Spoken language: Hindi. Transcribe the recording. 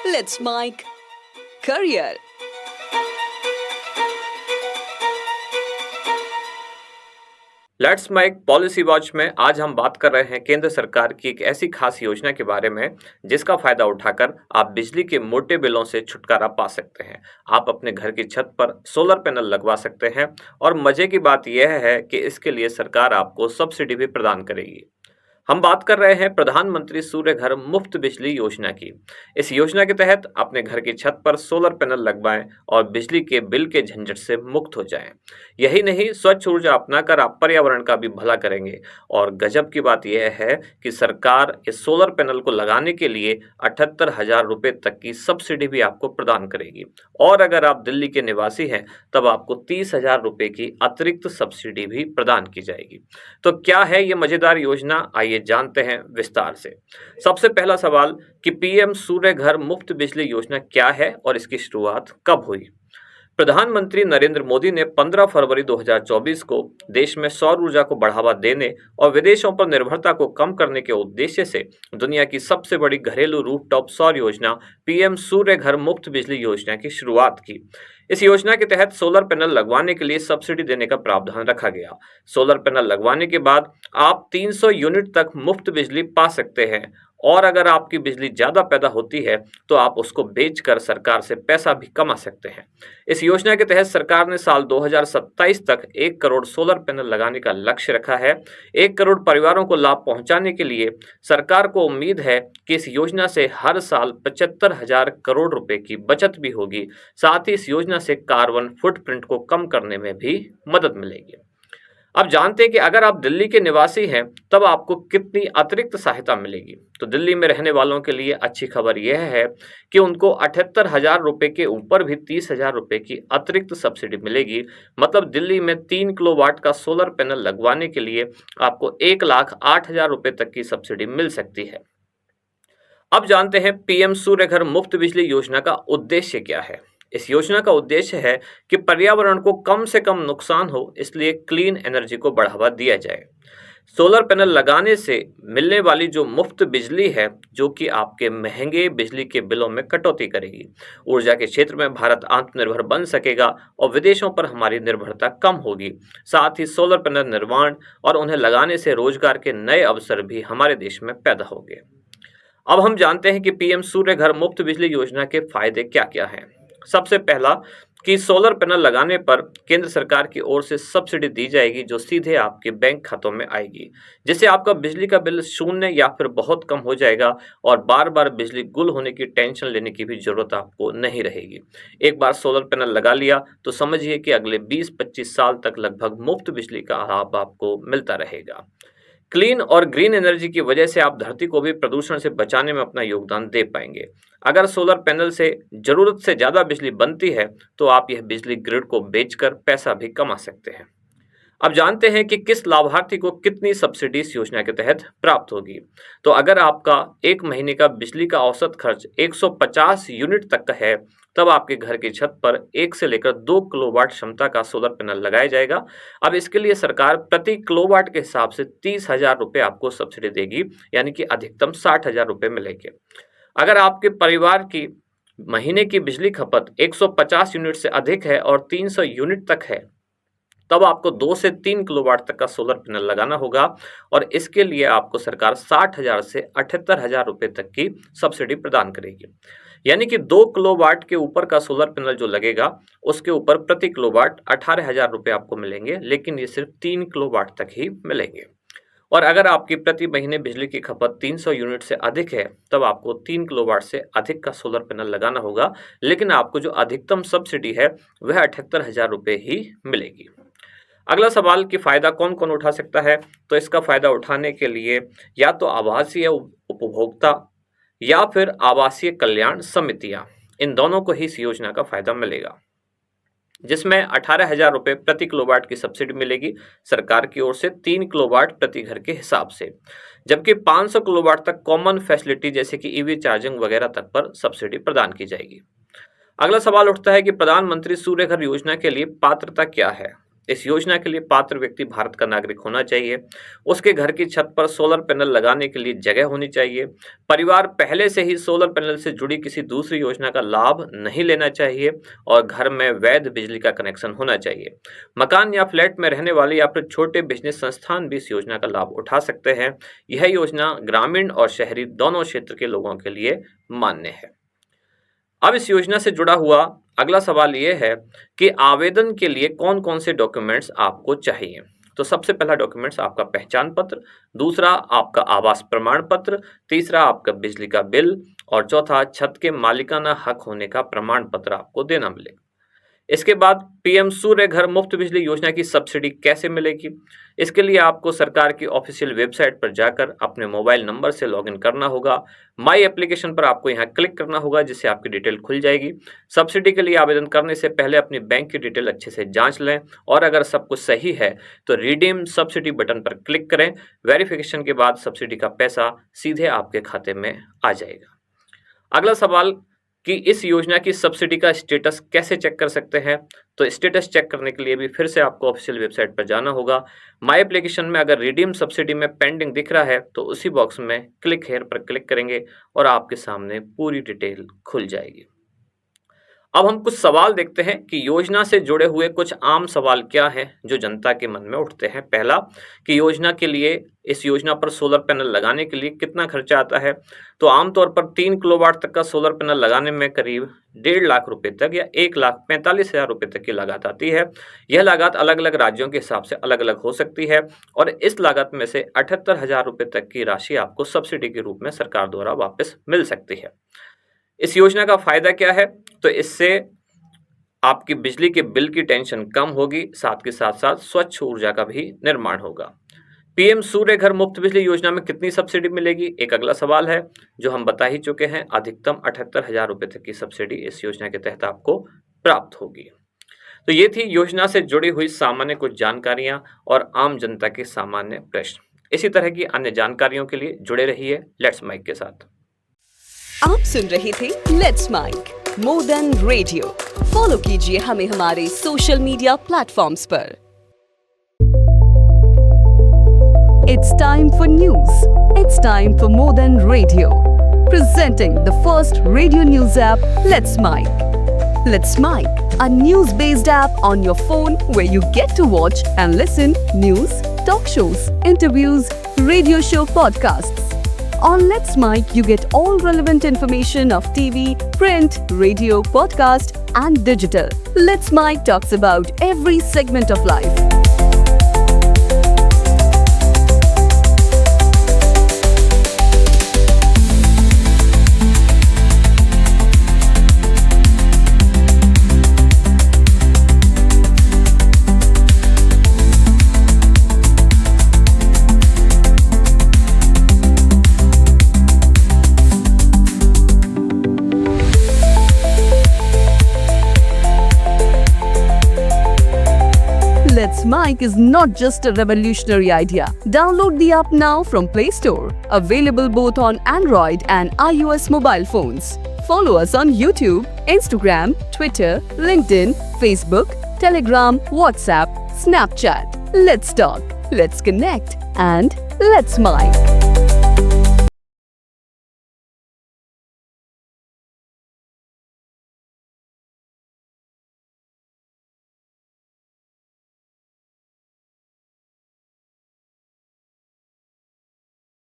Let's make career. Let's make policy watch में आज हम बात कर रहे हैं केंद्र सरकार की एक ऐसी खास योजना के बारे में जिसका फायदा उठाकर आप बिजली के मोटे बिलों से छुटकारा पा सकते हैं। आप अपने घर की छत पर सोलर पैनल लगवा सकते हैं और मजे की बात यह है कि इसके लिए सरकार आपको सब्सिडी भी प्रदान करेगी। हम बात कर रहे हैं प्रधानमंत्री सूर्य घर मुफ्त बिजली योजना की। इस योजना के तहत अपने घर की छत पर सोलर पैनल लगवाएं और बिजली के बिल के झंझट से मुक्त हो जाएं। यही नहीं, स्वच्छ ऊर्जा अपनाकर आप पर्यावरण का भी भला करेंगे। और गजब की बात यह है कि सरकार इस सोलर पैनल को लगाने के लिए 78,000 रुपये तक की सब्सिडी भी आपको प्रदान करेगी। और अगर आप दिल्ली के निवासी हैं तब आपको 30,000 रुपये की अतिरिक्त सब्सिडी भी प्रदान की जाएगी। तो क्या है ये मजेदार योजना, आइए जानते हैं विस्तार से। सबसे पहला सवाल कि पीएम सूर्य घर मुफ्त बिजली योजना क्या है और इसकी शुरुआत कब हुई। प्रधानमंत्री नरेंद्र मोदी ने 15 फरवरी 2024 को देश में सौर ऊर्जा को बढ़ावा देने और विदेशों पर निर्भरता को कम करने के उद्देश्य से दुनिया की सबसे बड़ी घरेलू रूफटॉप सौर योजना पीएम सूर्य घर मुफ्त बिजली योजना की शुरुआत की। इस योजना के तहत सोलर पैनल लगवाने के लिए सब्सिडी देने का प्रावधान रखा गया। सोलर पैनल लगवाने के बाद आप 300 यूनिट तक मुफ्त बिजली पा सकते हैं और अगर आपकी बिजली ज़्यादा पैदा होती है तो आप उसको बेचकर सरकार से पैसा भी कमा सकते हैं। इस योजना के तहत सरकार ने साल 2027 तक 1 करोड़ सोलर पैनल लगाने का लक्ष्य रखा है। 1 करोड़ परिवारों को लाभ पहुंचाने के लिए सरकार को उम्मीद है कि इस योजना से हर साल 75,000 करोड़ रुपए की बचत भी होगी। साथ ही इस योजना से कार्बन फुटप्रिंट को कम करने में भी मदद मिलेगी। अब जानते हैं कि अगर आप दिल्ली के निवासी हैं तब आपको कितनी अतिरिक्त सहायता मिलेगी। तो दिल्ली में रहने वालों के लिए अच्छी खबर यह है कि उनको 78,000 रुपये के ऊपर भी 30,000 रुपये की अतिरिक्त सब्सिडी मिलेगी। मतलब दिल्ली में 3 किलोवाट का सोलर पैनल लगवाने के लिए आपको 1,08,000 रुपये तक की सब्सिडी मिल सकती है। अब जानते हैं पीएम सूर्य घर मुफ्त बिजली योजना का उद्देश्य क्या है। इस योजना का उद्देश्य है कि पर्यावरण को कम से कम नुकसान हो, इसलिए क्लीन एनर्जी को बढ़ावा दिया जाए। सोलर पैनल लगाने से मिलने वाली जो मुफ्त बिजली है, जो कि आपके महंगे बिजली के बिलों में कटौती करेगी। ऊर्जा के क्षेत्र में भारत आत्मनिर्भर बन सकेगा और विदेशों पर हमारी निर्भरता कम होगी। साथ ही सोलर पैनल निर्माण और उन्हें लगाने से रोजगार के नए अवसर भी हमारे देश में पैदा होंगे। अब हम जानते हैं कि पीएम सूर्य घर मुफ्त बिजली योजना के फायदे क्या क्या हैं। सबसे पहला कि सोलर पैनल लगाने पर केंद्र सरकार की ओर से सब्सिडी दी जाएगी जो सीधे आपके बैंक खातों में आएगी, जिससे आपका बिजली का बिल शून्य या फिर बहुत कम हो जाएगा और बार बार बिजली गुल होने की टेंशन लेने की भी जरूरत आपको नहीं रहेगी। एक बार सोलर पैनल लगा लिया तो समझिए कि अगले 20-25 साल तक लगभग मुफ्त बिजली का लाभ आपको मिलता रहेगा। क्लीन और ग्रीन एनर्जी की वजह से आप धरती को भी प्रदूषण से बचाने में अपना योगदान दे पाएंगे। अगर सोलर पैनल से जरूरत से ज़्यादा बिजली बनती है तो आप यह बिजली ग्रिड को बेचकर पैसा भी कमा सकते हैं। अब जानते हैं कि किस लाभार्थी को कितनी सब्सिडी इस योजना के तहत प्राप्त होगी। तो अगर आपका एक महीने का बिजली का औसत खर्च 150 यूनिट तक का है तब आपके घर की छत पर 1 से लेकर 2 किलोवाट क्षमता का सोलर पैनल लगाया जाएगा। अब इसके लिए सरकार प्रति किलोवाट के हिसाब से 30,000 रुपये आपको सब्सिडी देगी, यानी कि अधिकतम 60,000 रुपये मिलेंगे। अगर आपके परिवार की महीने की बिजली खपत 150 यूनिट से अधिक है और 300 यूनिट तक है तब आपको 2 से 3 किलोवाट तक का सोलर पैनल लगाना होगा और इसके लिए आपको सरकार 60,000 से 78,000 रुपये तक की सब्सिडी प्रदान करेगी। यानी कि 2 किलोवाट के ऊपर का सोलर पैनल जो लगेगा उसके ऊपर प्रति किलोवाट 18,000 रुपये आपको मिलेंगे, लेकिन ये सिर्फ 3 किलोवाट तक ही मिलेंगे। और अगर आपकी प्रति महीने बिजली की खपत 300 यूनिट से अधिक है तब आपको 3 किलोवाट से अधिक का सोलर पैनल लगाना होगा, लेकिन आपको जो अधिकतम सब्सिडी है वह 78,000 रुपये ही मिलेगी। अगला सवाल कि फ़ायदा कौन कौन उठा सकता है। तो इसका फ़ायदा उठाने के लिए या तो आवासीय उपभोक्ता या फिर आवासीय कल्याण समितियां, इन दोनों को ही इस योजना का फ़ायदा मिलेगा, जिसमें 18,000 रुपये प्रति किलोवाट की सब्सिडी मिलेगी सरकार की ओर से 3 किलोवाट प्रति घर के हिसाब से, जबकि 500 किलोवाट तक कॉमन फैसिलिटी जैसे कि ईवी चार्जिंग वगैरह तक पर सब्सिडी प्रदान की जाएगी। अगला सवाल उठता है कि प्रधानमंत्री सूर्य घर योजना के लिए पात्रता क्या है। इस योजना के लिए पात्र व्यक्ति भारत का नागरिक होना चाहिए, उसके घर की छत पर सोलर पैनल लगाने के लिए जगह होनी चाहिए, परिवार पहले से ही सोलर पैनल से जुड़ी किसी दूसरी योजना का लाभ नहीं लेना चाहिए और घर में वैध बिजली का कनेक्शन होना चाहिए। मकान या फ्लैट में रहने वाले या फिर छोटे बिजनेस संस्थान भी इस योजना का लाभ उठा सकते हैं। यह योजना ग्रामीण और शहरी दोनों क्षेत्र के लोगों के लिए मान्य है। अब इस योजना से जुड़ा हुआ अगला सवाल ये है कि आवेदन के लिए कौन कौन से डॉक्यूमेंट्स आपको चाहिए। तो सबसे पहला डॉक्यूमेंट्स आपका पहचान पत्र, दूसरा आपका आवास प्रमाण पत्र, तीसरा आपका बिजली का बिल और चौथा छत के मालिकाना हक होने का प्रमाण पत्र आपको देना मिलेगा। इसके बाद पीएम सूर्य घर मुफ्त बिजली योजना की सब्सिडी कैसे मिलेगी, इसके लिए आपको सरकार की ऑफिशियल वेबसाइट पर जाकर अपने मोबाइल नंबर से लॉगिन करना होगा। माई एप्लीकेशन पर आपको यहाँ क्लिक करना होगा जिससे आपकी डिटेल खुल जाएगी। सब्सिडी के लिए आवेदन करने से पहले अपनी बैंक की डिटेल अच्छे से जांच लें और अगर सब कुछ सही है तो रिडीम सब्सिडी बटन पर क्लिक करें। वेरिफिकेशन के बाद सब्सिडी का पैसा सीधे आपके खाते में आ जाएगा। अगला सवाल कि इस योजना की सब्सिडी का स्टेटस कैसे चेक कर सकते हैं। तो स्टेटस चेक करने के लिए भी फिर से आपको ऑफिशियल वेबसाइट पर जाना होगा। माई एप्लीकेशन में अगर रिडीम सब्सिडी में पेंडिंग दिख रहा है तो उसी बॉक्स में क्लिक हेयर पर क्लिक करेंगे और आपके सामने पूरी डिटेल खुल जाएगी। अब हम कुछ सवाल देखते हैं कि योजना से जुड़े हुए कुछ आम सवाल क्या हैं जो जनता के मन में उठते हैं। पहला कि योजना के लिए इस योजना पर सोलर पैनल लगाने के लिए कितना खर्चा आता है। तो आमतौर पर 3 किलोवाट तक का सोलर पैनल लगाने में करीब 1.5 लाख रुपए तक या 1,45,000 रुपए तक की लागत आती है। यह लागत अलग अलग राज्यों के हिसाब से अलग अलग हो सकती है और इस लागत में से 78,000 रुपए तक की राशि आपको सब्सिडी के रूप में सरकार द्वारा वापस मिल सकती है। इस योजना का फायदा क्या है। तो इससे आपकी बिजली के बिल की टेंशन कम होगी, साथ के साथ साथ स्वच्छ ऊर्जा का भी निर्माण होगा। पीएम सूर्य घर मुफ्त बिजली योजना में कितनी सब्सिडी मिलेगी, एक अगला सवाल है जो हम बता ही चुके हैं। अधिकतम 78,000 रुपए तक की सब्सिडी इस योजना के तहत आपको प्राप्त होगी। तो ये थी योजना से जुड़ी हुई सामान्य कुछ जानकारियां और आम जनता के सामान्य प्रश्न। इसी तरह की अन्य जानकारियों के लिए जुड़े रहिए लेट्स माइक के साथ। आप सुन रहे थे let's mic more than radio. Follow कीजिए हमें हमारे सोशल मीडिया प्लेटफॉर्म्स पर। It's time for news. It's time for more than radio. Presenting the first radio news app, Let's Mic. Let's Mic, a news-based app on your phone where you get to watch and listen news, talk shows, interviews, radio show podcasts. On Let's Mic, you get all relevant information of TV, print, radio, podcast, and digital. Let's Mic talks about every segment of life. Let's Mic is not just a revolutionary idea. Download the app now from Play Store. Available both on Android and iOS mobile phones. Follow us on YouTube, Instagram, Twitter, LinkedIn, Facebook, Telegram, WhatsApp, Snapchat. Let's talk, let's connect, and let's Mic.